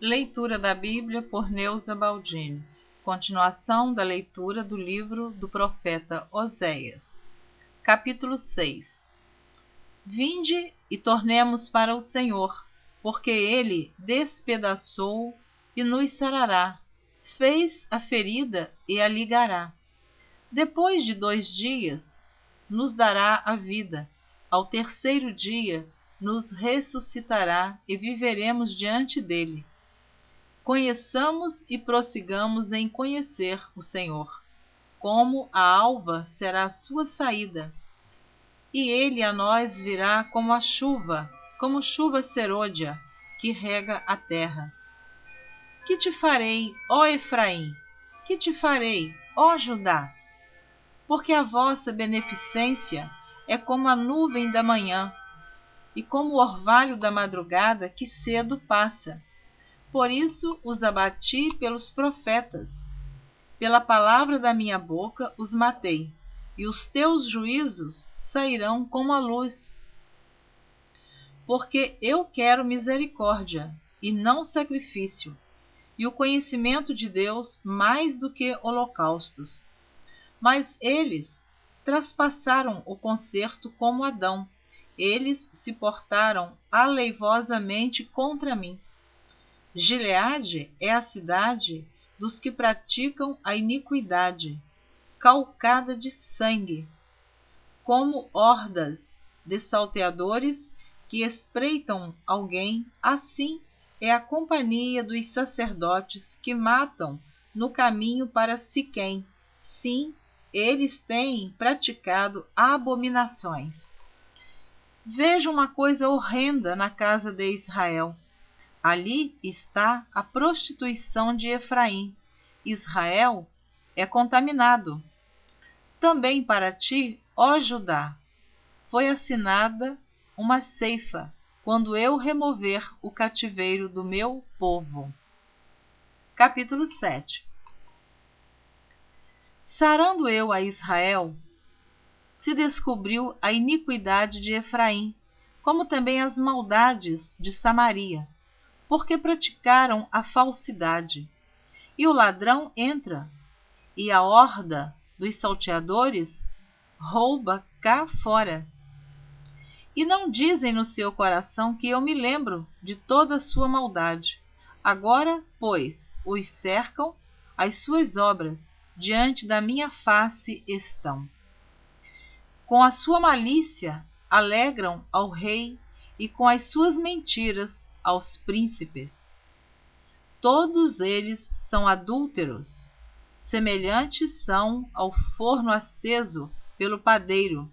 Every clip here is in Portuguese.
Leitura da Bíblia por Neuza Baldini. Continuação da leitura do livro do profeta Oséias. Capítulo 6. Vinde e tornemos para o Senhor, porque Ele despedaçou e nos sarará, fez a ferida e a ligará. Depois de 2 dias, nos dará a vida. Ao terceiro dia, nos ressuscitará e viveremos diante dele. Conheçamos e prossigamos em conhecer o Senhor. Como a alva será a sua saída, e ele a nós virá como a chuva, como chuva serôdia, que rega a terra. Que te farei, ó Efraim? Que te farei, ó Judá? Porque a vossa beneficência é como a nuvem da manhã, e como o orvalho da madrugada que cedo passa. Por isso os abati pelos profetas. Pela palavra da minha boca os matei, e os teus juízos sairão como a luz. Porque eu quero misericórdia, e não sacrifício, e o conhecimento de Deus mais do que holocaustos. Mas eles traspassaram o concerto como Adão. Eles se portaram aleivosamente contra mim. Gileade é a cidade dos que praticam a iniquidade, calcada de sangue, como hordas de salteadores que espreitam alguém, assim é a companhia dos sacerdotes que matam no caminho para Siquém. Sim, eles têm praticado abominações. Vejo uma coisa horrenda na casa de Israel. Ali está a prostituição de Efraim. Israel é contaminado. Também para ti, ó Judá, foi assinada uma ceifa, quando eu remover o cativeiro do meu povo. Capítulo 7. Sarando eu a Israel, se descobriu a iniquidade de Efraim, como também as maldades de Samaria, porque praticaram a falsidade. E o ladrão entra, e a horda dos salteadores rouba cá fora. E não dizem no seu coração que eu me lembro de toda a sua maldade. Agora, pois, os cercam, as suas obras diante da minha face estão. Com a sua malícia alegram ao rei, e com as suas mentiras aos príncipes. Todos eles são adúlteros, semelhantes são ao forno aceso pelo padeiro,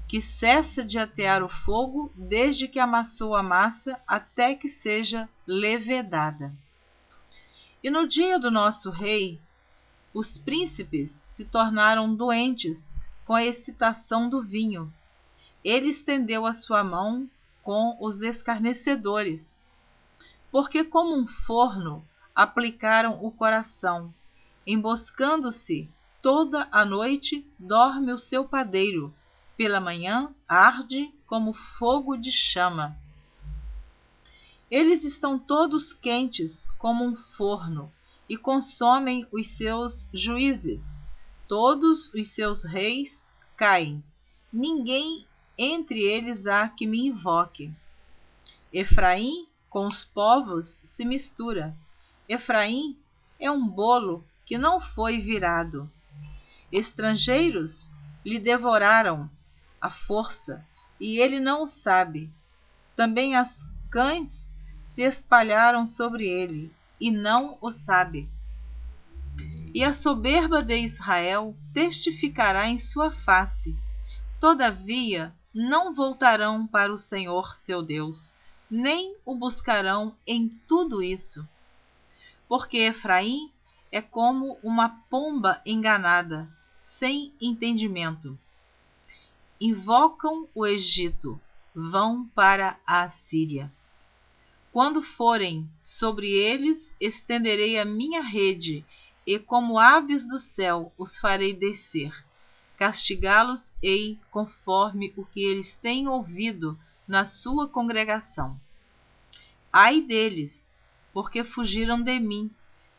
que cessa de atear o fogo desde que amassou a massa até que seja levedada. E no dia do nosso rei, os príncipes se tornaram doentes com a excitação do vinho. Ele estendeu a sua mão com os escarnecedores, porque como um forno aplicaram o coração, emboscando-se toda a noite dorme o seu padeiro, pela manhã arde como fogo de chama. Eles estão todos quentes como um forno, e consomem os seus juízes. Todos os seus reis caem. Ninguém entre eles há que me invoque. Efraim com os povos se mistura. Efraim é um bolo que não foi virado. Estrangeiros lhe devoraram a força, e ele não o sabe. Também as cães se espalharam sobre ele, e não o sabe. E a soberba de Israel testificará em sua face. Todavia, não voltarão para o Senhor seu Deus, nem o buscarão em tudo isso. Porque Efraim é como uma pomba enganada, sem entendimento. Invocam o Egito, vão para a Assíria. Quando forem sobre eles, estenderei a minha rede, e como aves do céu os farei descer. Castigá-los-ei conforme o que eles têm ouvido na sua congregação. Ai deles, porque fugiram de mim.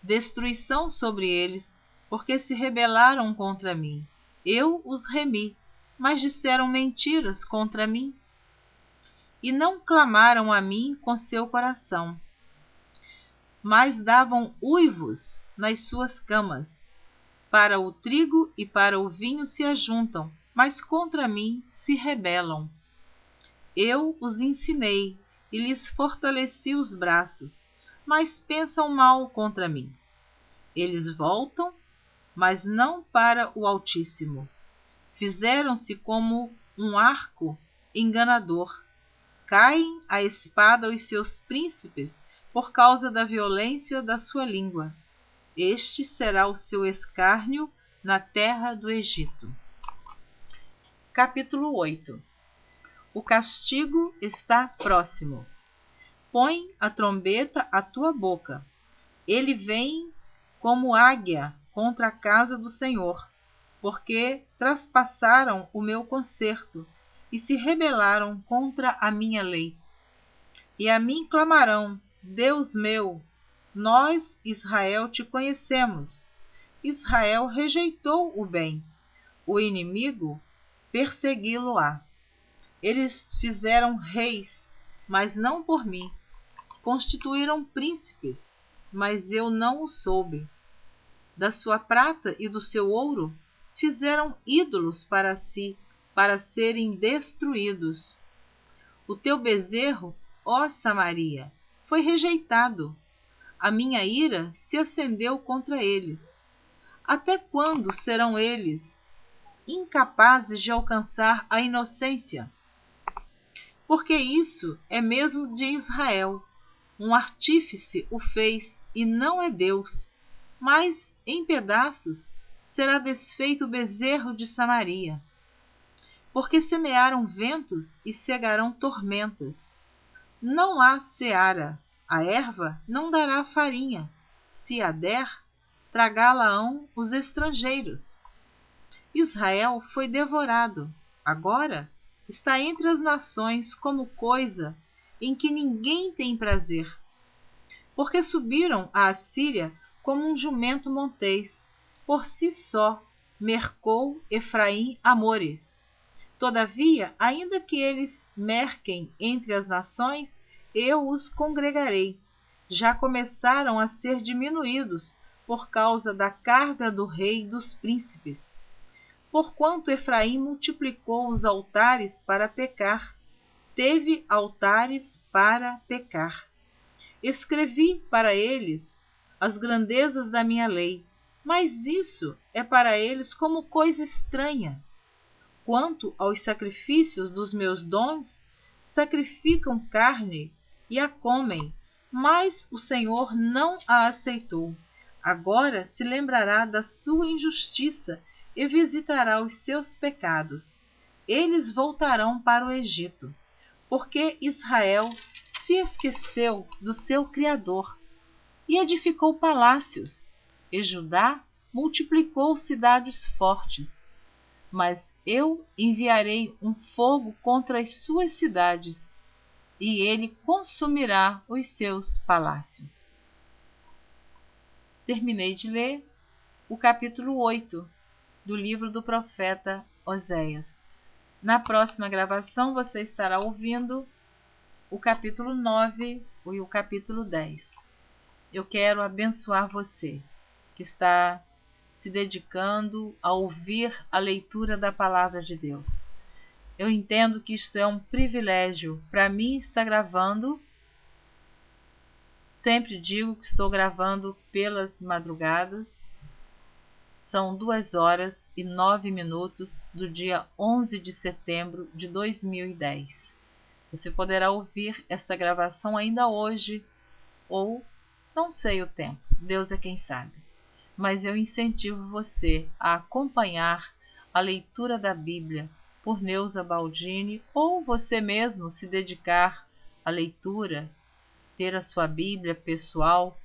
Destruição sobre eles, porque se rebelaram contra mim. Eu os remi, mas disseram mentiras contra mim. E não clamaram a mim com seu coração, mas davam uivos nas suas camas. Para o trigo e para o vinho se ajuntam, mas contra mim se rebelam. Eu os ensinei e lhes fortaleci os braços, mas pensam mal contra mim. Eles voltam, mas não para o Altíssimo. Fizeram-se como um arco enganador. Caem a espada os seus príncipes por causa da violência da sua língua. Este será o seu escárnio na terra do Egito. Capítulo 8. O castigo está próximo. Põe a trombeta à tua boca. Ele vem como águia contra a casa do Senhor, porque traspassaram o meu concerto e se rebelaram contra a minha lei. E a mim clamarão: Deus meu, nós, Israel, te conhecemos. Israel rejeitou o bem, o inimigo persegui-lo-á. Eles fizeram reis, mas não por mim. Constituíram príncipes, mas eu não o soube. Da sua prata e do seu ouro fizeram ídolos para si, para serem destruídos. O teu bezerro, ó Samaria, foi rejeitado. A minha ira se acendeu contra eles. Até quando serão eles incapazes de alcançar a inocência? Porque isso é mesmo de Israel. Um artífice o fez e não é Deus. Mas em pedaços será desfeito o bezerro de Samaria. Porque semearam ventos e cegarão tormentas. Não há seara, a erva não dará farinha. Se a der, tragá-la-ão os estrangeiros. Israel foi devorado. Agora está entre as nações como coisa em que ninguém tem prazer. Porque subiram à Assíria como um jumento montês. Por si só mercou Efraim amores. Todavia, ainda que eles merquem entre as nações, eu os congregarei. Já começaram a ser diminuídos por causa da carga do rei dos príncipes. Porquanto Efraim multiplicou os altares para pecar, teve altares para pecar. Escrevi para eles as grandezas da minha lei, mas isso é para eles como coisa estranha. Quanto aos sacrifícios dos meus dons, sacrificam carne e a comem, mas o Senhor não a aceitou. Agora se lembrará da sua injustiça e visitará os seus pecados. Eles voltarão para o Egito, porque Israel se esqueceu do seu Criador e edificou palácios, e Judá multiplicou cidades fortes. Mas eu enviarei um fogo contra as suas cidades, e ele consumirá os seus palácios. Terminei de ler o capítulo 8 do livro do profeta Oséias. Na próxima gravação você estará ouvindo o capítulo 9 e o capítulo 10. Eu quero abençoar você que está se dedicando a ouvir a leitura da palavra de Deus. Eu entendo que isto é um privilégio para mim estar gravando. Sempre digo que estou gravando pelas madrugadas. São 2h09 do dia 11 de setembro de 2010. Você poderá ouvir esta gravação ainda hoje ou não sei o tempo, Deus é quem sabe. Mas eu incentivo você a acompanhar a leitura da Bíblia por Neuza Baldini, ou você mesmo se dedicar à leitura, ter a sua Bíblia pessoal.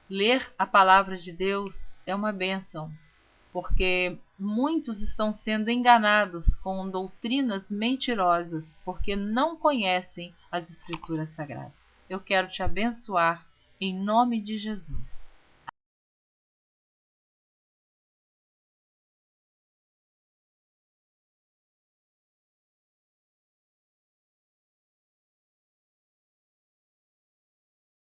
Ler a palavra de Deus é uma bênção, porque muitos estão sendo enganados com doutrinas mentirosas, porque não conhecem as Escrituras Sagradas. Eu quero te abençoar em nome de Jesus.